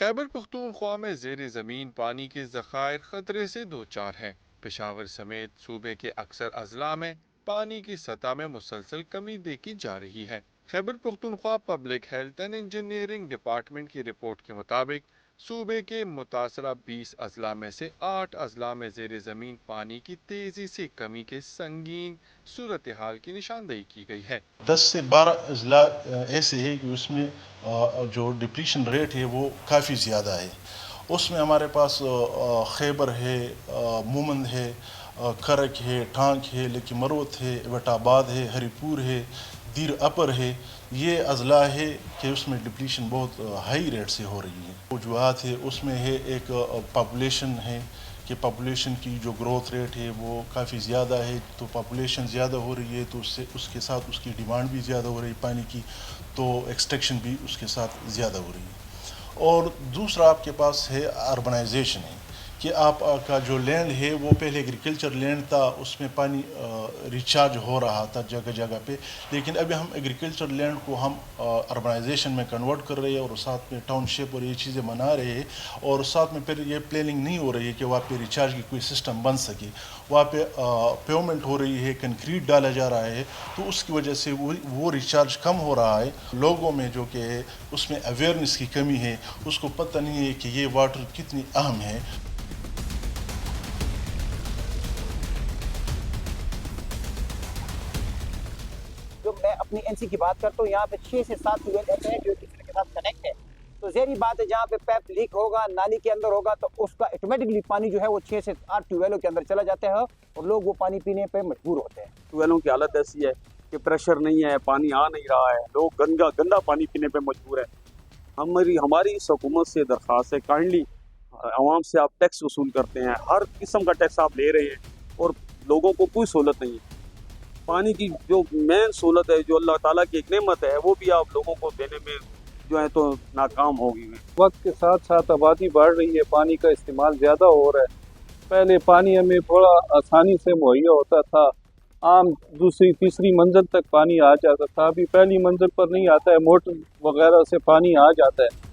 خیبر پختونخوا میں زیر زمین پانی کے ذخائر خطرے سے دوچار ہیں۔ پشاور سمیت صوبے کے اکثر اضلاع میں پانی کی سطح میں مسلسل کمی دیکھی جا رہی ہے۔ Khyber Pakhtunkhwa public health and engineering department کی رپورٹ کے مطابق صوبے کے متاثرہ 20 اضلاع میں سے 8 اضلاع میں زیر زمین پانی کی تیزی سے کمی کے سنگین صورتحال کی نشاندہی کی گئی ہے۔ 10 سے 12 اضلاع ایسے ہیں کہ اس میں جو ڈپریشن ریٹ ہے وہ کافی زیادہ ہے۔ اس میں ہمارے پاس خیبر ہے، مومند ہے، کرک ہے، ٹانک ہے، لکی مروت ہے، ایبٹ آباد ہے، ہری پور ہے، دیر اپر ہے۔ یہ اضلاع ہے کہ اس میں ڈپلیشن بہت ہائی ریٹ سے ہو رہی ہے۔ وجوہات ہے اس میں ہے ایک پاپولیشن ہے کہ پاپولیشن کی جو گروتھ ریٹ ہے وہ کافی زیادہ ہے، تو پاپولیشن زیادہ ہو رہی ہے تو اس کے ساتھ اس کی ڈیمانڈ بھی زیادہ ہو رہی ہے پانی کی، تو ایکسٹریکشن بھی اس کے ساتھ زیادہ ہو رہی ہے۔ اور دوسرا آپ کے پاس ہے اربنائزیشن ہے کہ آپ کا جو لینڈ ہے وہ پہلے ایگریکلچر لینڈ تھا، اس میں پانی ریچارج ہو رہا تھا جگہ جگہ پہ، لیکن ابھی ہم ایگریکلچر لینڈ کو ہم اربنائزیشن میں کنورٹ کر رہے ہیں اور ساتھ میں ٹاؤن شپ اور یہ چیزیں بنا رہے ہیں، اور ساتھ میں پھر یہ پلاننگ نہیں ہو رہی ہے کہ وہاں پہ ریچارج کی کوئی سسٹم بن سکے۔ وہاں پہ پیومنٹ ہو رہی ہے، کنکریٹ ڈالا جا رہا ہے، تو اس کی وجہ سے وہ ریچارج کم ہو رہا ہے۔ لوگوں میں جو کہ ہے اس میں اویئرنیس کی کمی ہے، اس کو پتہ نہیں ہے کہ یہ واٹر کتنی اہم ہے۔ جو میں اپنی این سی کی بات کرتا ہوں، یہاں پہ 6 سے 7 ٹیوب ویل ایسے ہیں جو ایک دوسرے کے ساتھ کنیکٹ ہے، تو ظاہری بات ہے جہاں پہ پیپ لیک ہوگا، نالی کے اندر ہوگا، تو اس کا آٹومیٹکلی پانی جو ہے وہ 6 سے 8 ٹیوب ویلوں کے اندر چلا جاتا ہے اور لوگ وہ پانی پینے پہ مجبور ہوتے ہیں۔ ٹیوب ویلوں کی حالت ایسی ہے کہ پریشر نہیں ہے، پانی آ نہیں رہا ہے، لوگ گندا پانی پینے پہ مجبور ہے۔ ہماری اس حکومت سے درخواست ہے، کائنڈلی عوام سے آپ ٹیکس وصول کرتے ہیں، ہر قسم کا ٹیکس آپ لے رہے ہیں اور لوگوں کو کوئی سہولت نہیں ہے۔ پانی کی جو مین سہولت ہے، جو اللہ تعالیٰ کی ایک نعمت ہے، وہ بھی آپ لوگوں کو دینے میں جو ہے تو ناکام ہوگی۔ وقت کے ساتھ ساتھ آبادی بڑھ رہی ہے، پانی کا استعمال زیادہ ہو رہا ہے۔ پہلے پانی ہمیں تھوڑا آسانی سے مہیا ہوتا تھا، عام دوسری تیسری منزل تک پانی آ جاتا تھا، ابھی پہلی منزل پر نہیں آتا ہے، موٹر وغیرہ سے پانی آ جاتا ہے۔